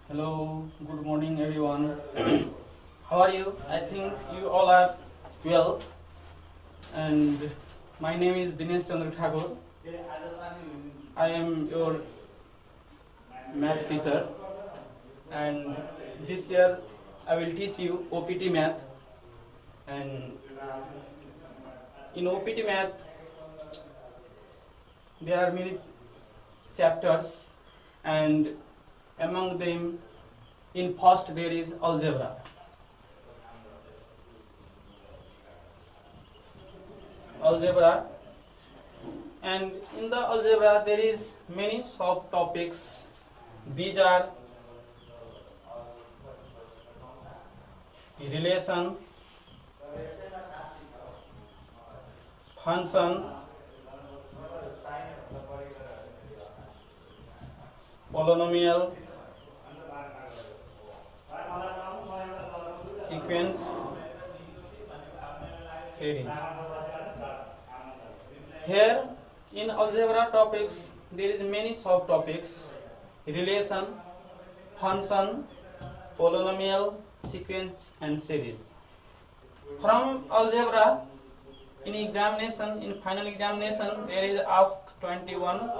Hello, good morning everyone. How are you? I think you all are well. And my name is Dinesh Chandra Thakur. I am your math teacher. And this year I will teach you OPT math. And in OPT math there are many chapters, and among them in first there is algebra. And in the algebra there is many subtopics. These are relation, function, polynomial, sequence, series. Here in algebra topics there is many subtopics: relation, function, polynomial, sequence and series. From algebra in examination, in final examination there is asked 21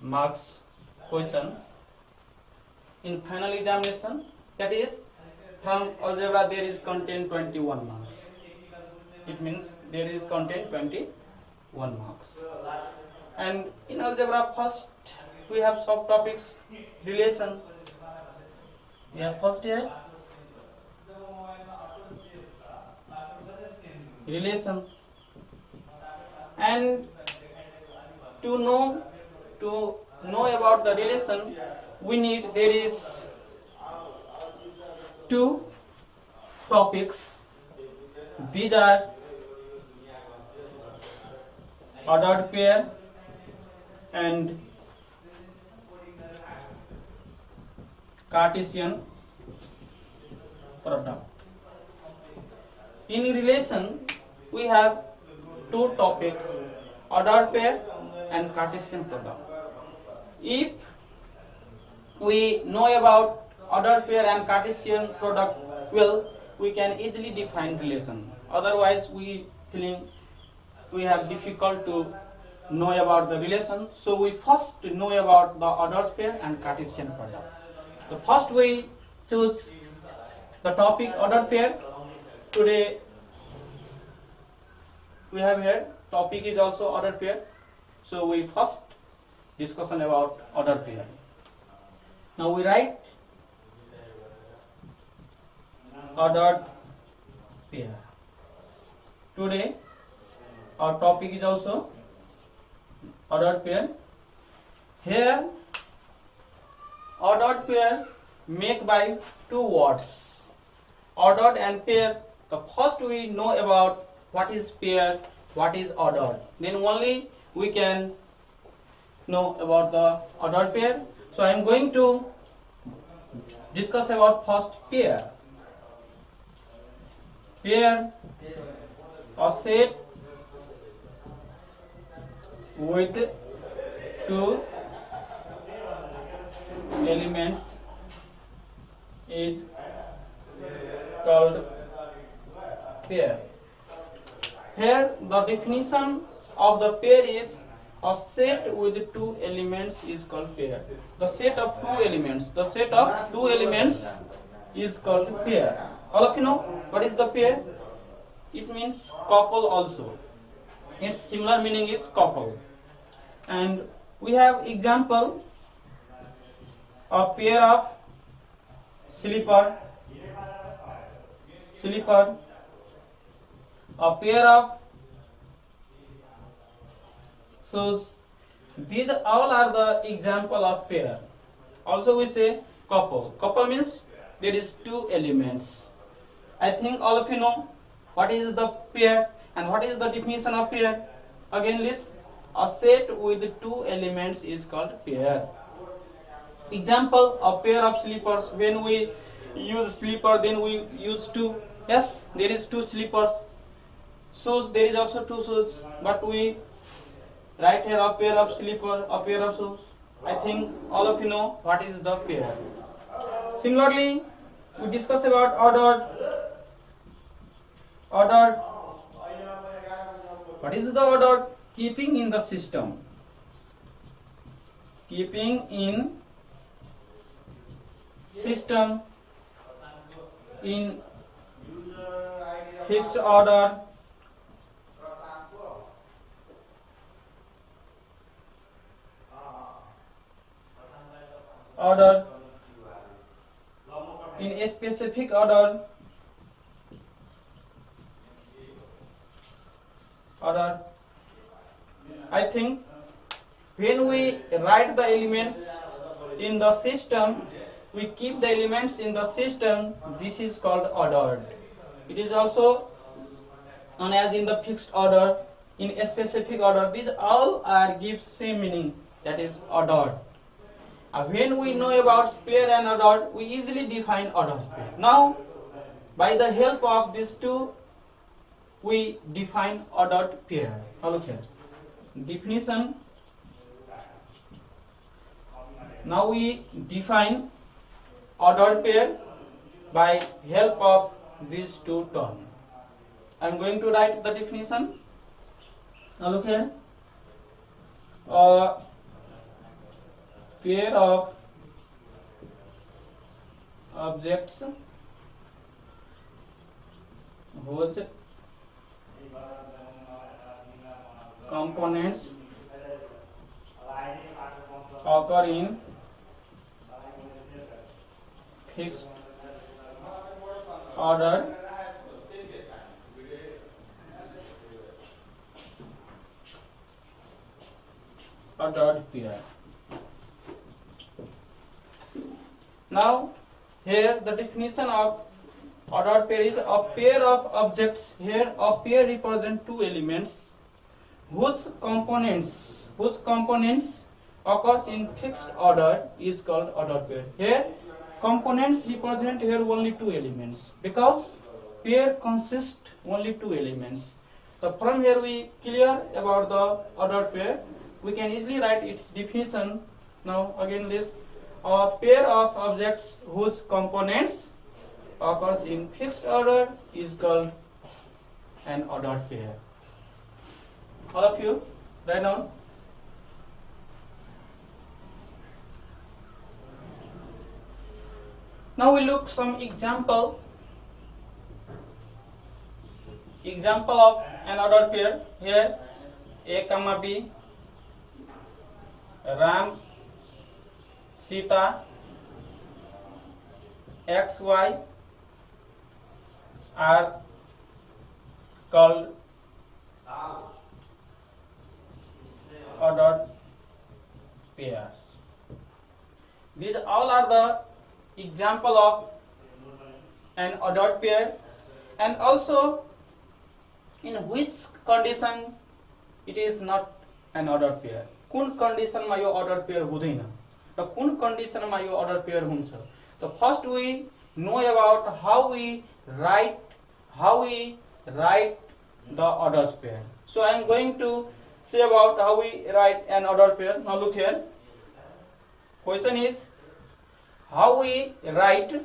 marks question in final examination. That is, from algebra there is content 21 marks. It means there is content 21 marks. And in algebra first we have subtopics relation. We have first here relation, and to know about the relation we need there is two topics. These are ordered pair and Cartesian product. In relation we have two topics, ordered pair and Cartesian product. If we know about ordered pair and Cartesian product well, we can easily define relation. Otherwise we have difficult to know about the relation. So we first know about the ordered pair and Cartesian product. So first we choose the topic ordered pair. Today we have here topic is also ordered pair. So we first discussion about ordered pair. Now we write ordered pair. Today our topic is also ordered pair. Here ordered pair make by two words, ordered and pair. The first we know about what is pair, what is ordered, then only we can know about the ordered pair. So I am going to discuss about first pair. Pair, a set with two elements is called pair. Here the definition of the pair is a set with two elements is called pair. The set of two elements is called pair. All of you know what is the pair? It means couple also. Its similar meaning is couple. And we have example, a pair of slipper, a pair of shoes. These all are the example of pair. Also we say couple. Couple means there is two elements. I think all of you know what is the pair and what is the definition of pair. Again list, a set with two elements is called pair. Example, a pair of slippers. When we use slipper, then we use two. Yes, there is two slippers. Shoes, there is also two shoes, but we write here a pair of slipper, a pair of shoes. I think all of you know what is the pair. Similarly, we discuss about order. What is the order? Keeping in the system. Keeping in system in fixed order. Order in a specific order. I think when we write the elements in the system, we keep the elements in the system. This is called ordered. It is also known as in the fixed order, in a specific order. These all are give same meaning, that is ordered. When we know about pair and ordered, we easily define ordered pair. Now, by the help of these two, we define ordered pair. Now look here. Definition. Now we define ordered pair by help of these two terms. I am going to write the definition. Now look here. A pair of objects whose components occur in fixed order ordered pair. Now here the definition of ordered pair is a pair of objects. Here a pair represents two elements whose components occurs in fixed order is called ordered pair. Here components represent here only two elements, because pair consists only two elements. So from here we clear about the ordered pair. We can easily write its definition. Now again this, a pair of objects whose components occurs in fixed order is called an ordered pair. All of you write down. Now we look some example of an ordered pair. Here A comma B, Ram, Sita, X, Y are called ordered pairs. These all are the example of an ordered pair, and also in which condition it is not an ordered pair. कुन condition मा यो ordered pair हुँदैन र कुन condition मा यो ordered pair हुन्छ. So first we know about how we write the ordered pair. So I am going to say about how we write an ordered pair. Now look here. Question is how we write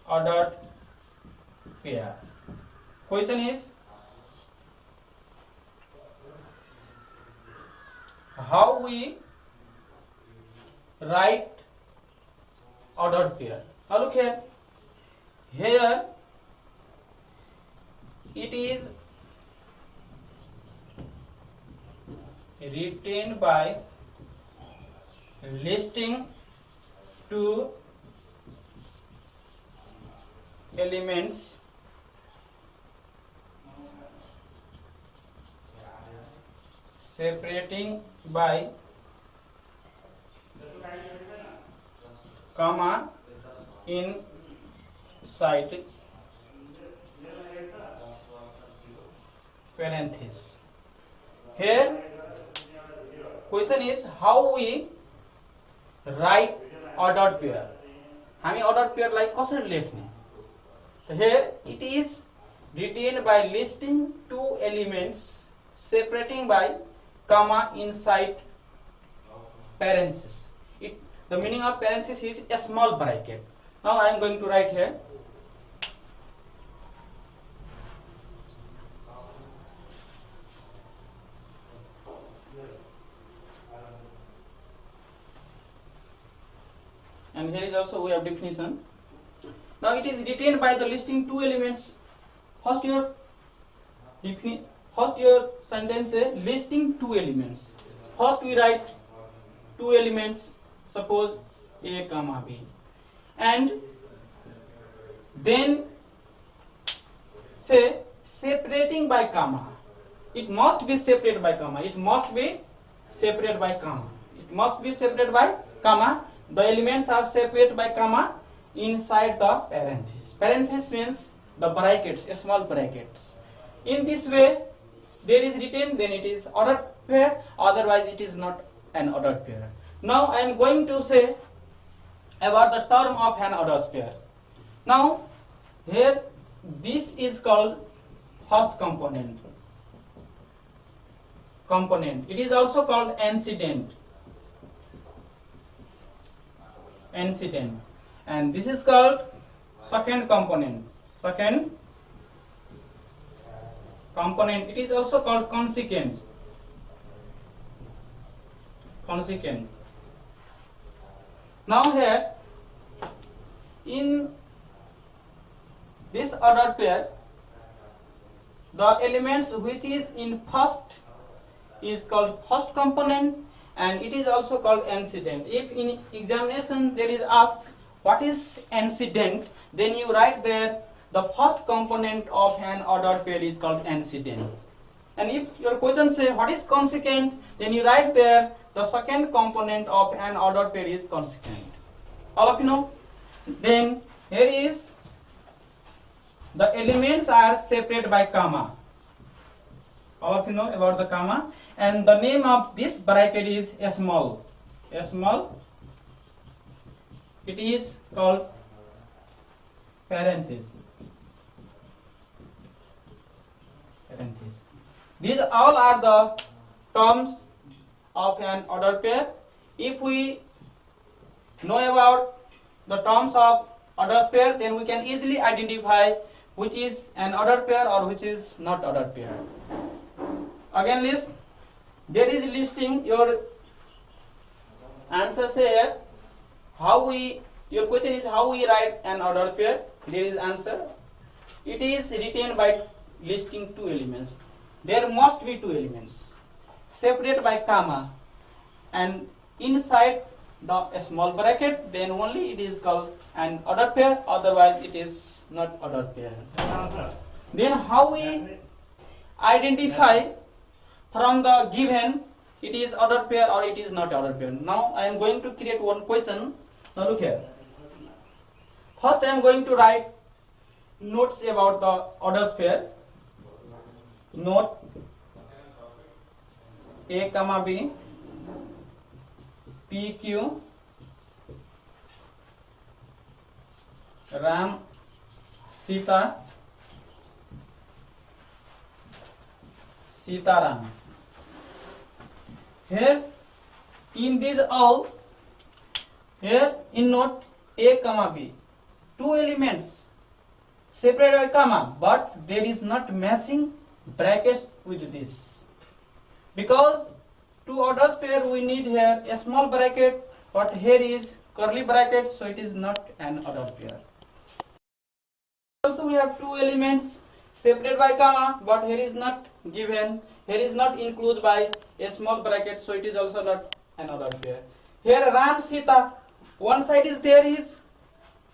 ordered pair. Question is how we write ordered pair. Now look here. Here it is written by listing two elements separating by comma inside parenthesis. Here question is how we write ordered pair. हामी ordered pair लाई कसरी लेख्ने? So here it is retained by listing two elements separating by comma inside parenthesis. The meaning of parenthesis is a small bracket. Now I am going to write here. And here is also we have definition. Now it is retained by the listing two elements. First your sentence say listing two elements. First we write two elements, suppose A comma B, and then say separating by comma. It must be separated by comma. It must be separated by comma. It must be separated by comma. The elements are separated by comma inside the parenthesis. Parenthesis means the brackets, small brackets. In this way, there is written, then it is ordered pair, otherwise it is not an ordered pair. Now I am going to say about the term of an ordered pair. Now here this is called first component. It is also called antecedent. And this is called second component. It is also called consequent. Now here in this ordered pair, the elements which is in first is called first component, and it is also called antecedent. If in examination there is asked what is antecedent, then you write there the first component of an ordered pair is called antecedent. And if your question say what is consequent, then you write there the second component of an ordered pair is consequent. All of you know? Then here is the elements are separated by comma. All of you know about the comma, and the name of this bracket is small. It is called parenthesis. These all are the terms of an ordered pair. If we know about the terms of ordered pair, then we can easily identify which is an ordered pair or which is not ordered pair. Again, list. There is listing your answers here. Your question is how we write an ordered pair. There is answer. It is written by listing two elements. There must be two elements separated by comma and inside the small bracket, then only it is called an ordered pair, otherwise it is not ordered pair. Then how we identify from the given it is ordered pair or it is not ordered pair. Now I am going to create one question. Now look here. First I am going to write notes about the ordered pair. Note A comma B, PQ, Ram, Sita, Sitaram. Here in these all, here in note A comma B, two elements separated by comma, but there is not matching brackets with this, because to ordered pair we need here a small bracket, but here is curly bracket, so it is not an ordered pair. Also we have two elements separated by comma, but here is not given, here is not included by a small bracket, so it is also not an ordered pair. Here Ram Sita, one side is there is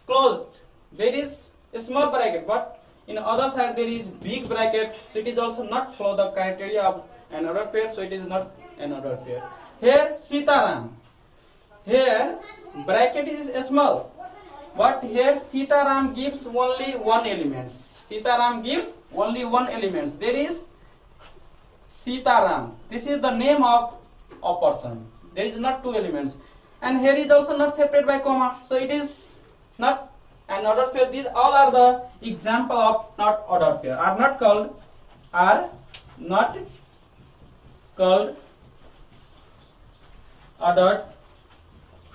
closed, there is a small bracket, but in other side there is big bracket, so it is also not follow the criteria of an ordered pair, so it is not an ordered pair. Here Sitaram, here bracket is small, but here Sitaram gives only one element. Sitaram gives only one element. There is Sitaram. This is the name of a person. There is not two elements, and here is also not separated by comma, so it is not and ordered pair. These all are the example of not ordered pair. Are not called ordered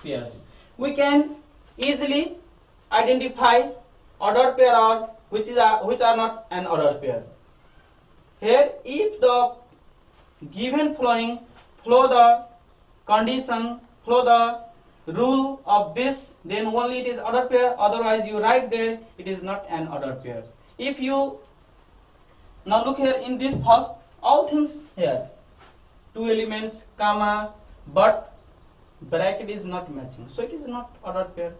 pairs. We can easily identify ordered pair or which are not an ordered pair. Here, if the given following follow the condition, follow the rule of this, then only it is ordered pair. Otherwise, you write there it is not an ordered pair. If you now look here in this first, all things here, two elements, comma, but bracket is not matching, so it is not ordered pair.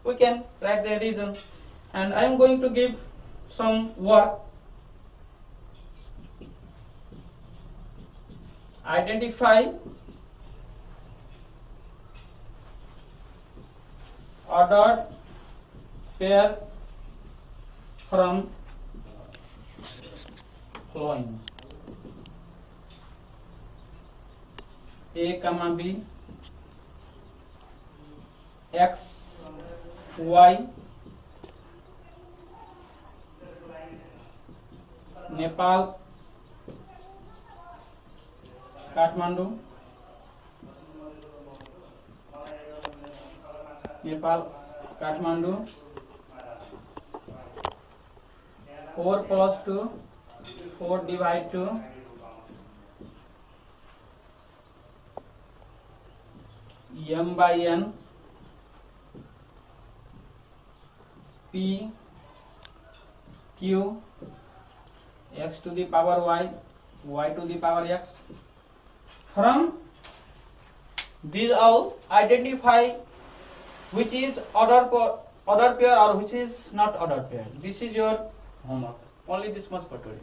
We can write the reason, and I am going to give some work. Identify ordered pair from following: A, B, X, Y, Nepal, Kathmandu, Nepal, Kathmandu, 4 plus 2, 4 divide 2, m by n, p, q, x to the power y, y to the power x. From these all, identify which is ordered pair or which is not ordered pair. This is your homework. Only this much for today.